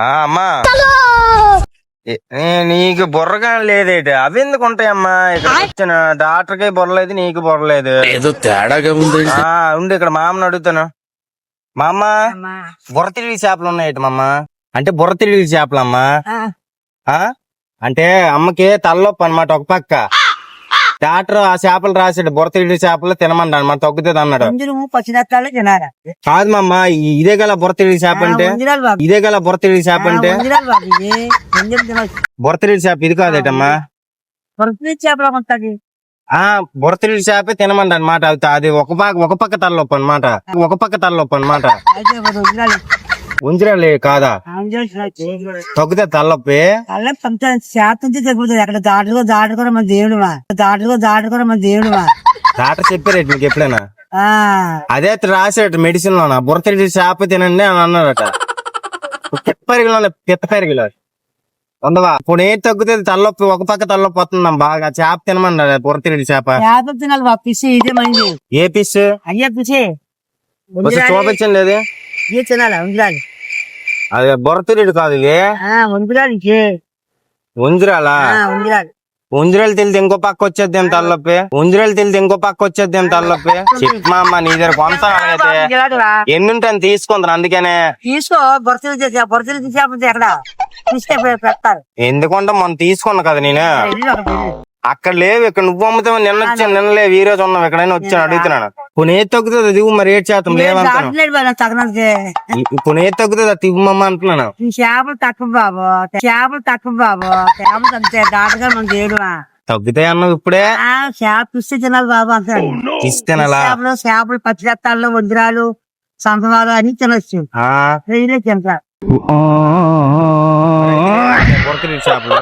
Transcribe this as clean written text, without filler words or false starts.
అమ్మా నీకు బుర్రగా లేదేటి అవి ఎందుకు ఉంటాయమ్మా? ఇక్కడ వచ్చిన డాక్టర్కి బుర్రలేదు, నీకు బుర్రలేదు, ఏదో తేడాగా ఉంది. ఉండి ఇక్కడ మా అమ్మని అడుగుతాను. మా అమ్మ బుర్ర తిరిగి చేపలు ఉన్నాయట మా అమ్మ. అంటే బుర్ర తిరిగి చేపలు అమ్మా. అంటే అమ్మకి తలనొప్పి అనమాట ఒక పక్క. డాక్టర్ ఆ చేపలు రాసాడు, బుర్ర తిరిగి చేపలు తినమన్నాడు, మన తగ్గుతుంది అన్నాడు. కాదు మా అమ్మ, ఇదే గల బుర్ర తిరిగి చేప అంటే, ఇదే గల బుర్ర తిరిగి చేప అంటే. బుర్ర తిరిగి చేప ఇది కాదేటమ్మా. బుర్ర తిరిగి చేప తినమండి అనమాట. అది ఒక పక్క తలనొప్పి అనమాట, ఒక పక్క తలనొప్పి అనమాట. ఉంజరాలే కాదా? తగ్గుతుంది తలనొప్పి. డాక్టర్ చెప్పారట మీకు ఎప్పుడైనా? అదే రాసాడట మెడిసిన్ లోన, బుర్ర తిరిగి చేప తినండి అని అన్నారట. పిత్త పెరిగిలో ఉందవా. ఇప్పుడు ఏం తగ్గుతుంది తలనొప్పి, ఒక పక్క తలనొప్పి వస్తుందాం బాగా. చేప తినమన్నాడు, బుర్ర తిరిగి చేప. ఏ పిస్? చూపించండి లేదు. అదే బుర్ర తిరిగి కాదు, ఇది ఉంజరాలా. ఉంజరాలు తెలితే ఇంకో పక్క వచ్చేద్దాం తలనొప్పి. ఉంజరాలు తెలితే ఇంకో పక్క వచ్చేద్దాం తలనొప్పి. చెప్పమా అమ్మ, నీ దగ్గర కొంత ఎన్ని ఉంటాను తీసుకుంటాను. అందుకనే తీసుకో. ఎందుకంటే మనం తీసుకున్నా కదా నేను. అక్కడ లేవు, ఇక్కడ నువ్వు అమ్ముతావు. నిన్న వచ్చాను, నిన్న లేవు, ఈ రోజు ఉన్నావు. ఎక్కడైనా వచ్చాను అడుగుతున్నాను. ఇప్పుడు ఏది తగ్గుతుంది అది మరి 7% లేవంటున్నాను. ఇప్పుడు ఏది తగ్గుతుంది అది ఇవ్వమ్మ అంటున్నాను. చేపలు తక్కువ బాబు, చేపలు తక్కువ బాబు, చేపలు తగ్గుతాయి. డాక్టర్ గారు మనం చేయడమా? తగ్గుతాయి అన్నావు ఇప్పుడే. చేప చూస్తే తినాలి బాబు అంటాడు. ఇస్తేనలా చేపలు పచ్చిరత్తాల్లో వజ్రాలు సంతవాలు అని తినొచ్చు. తింటా చేపలు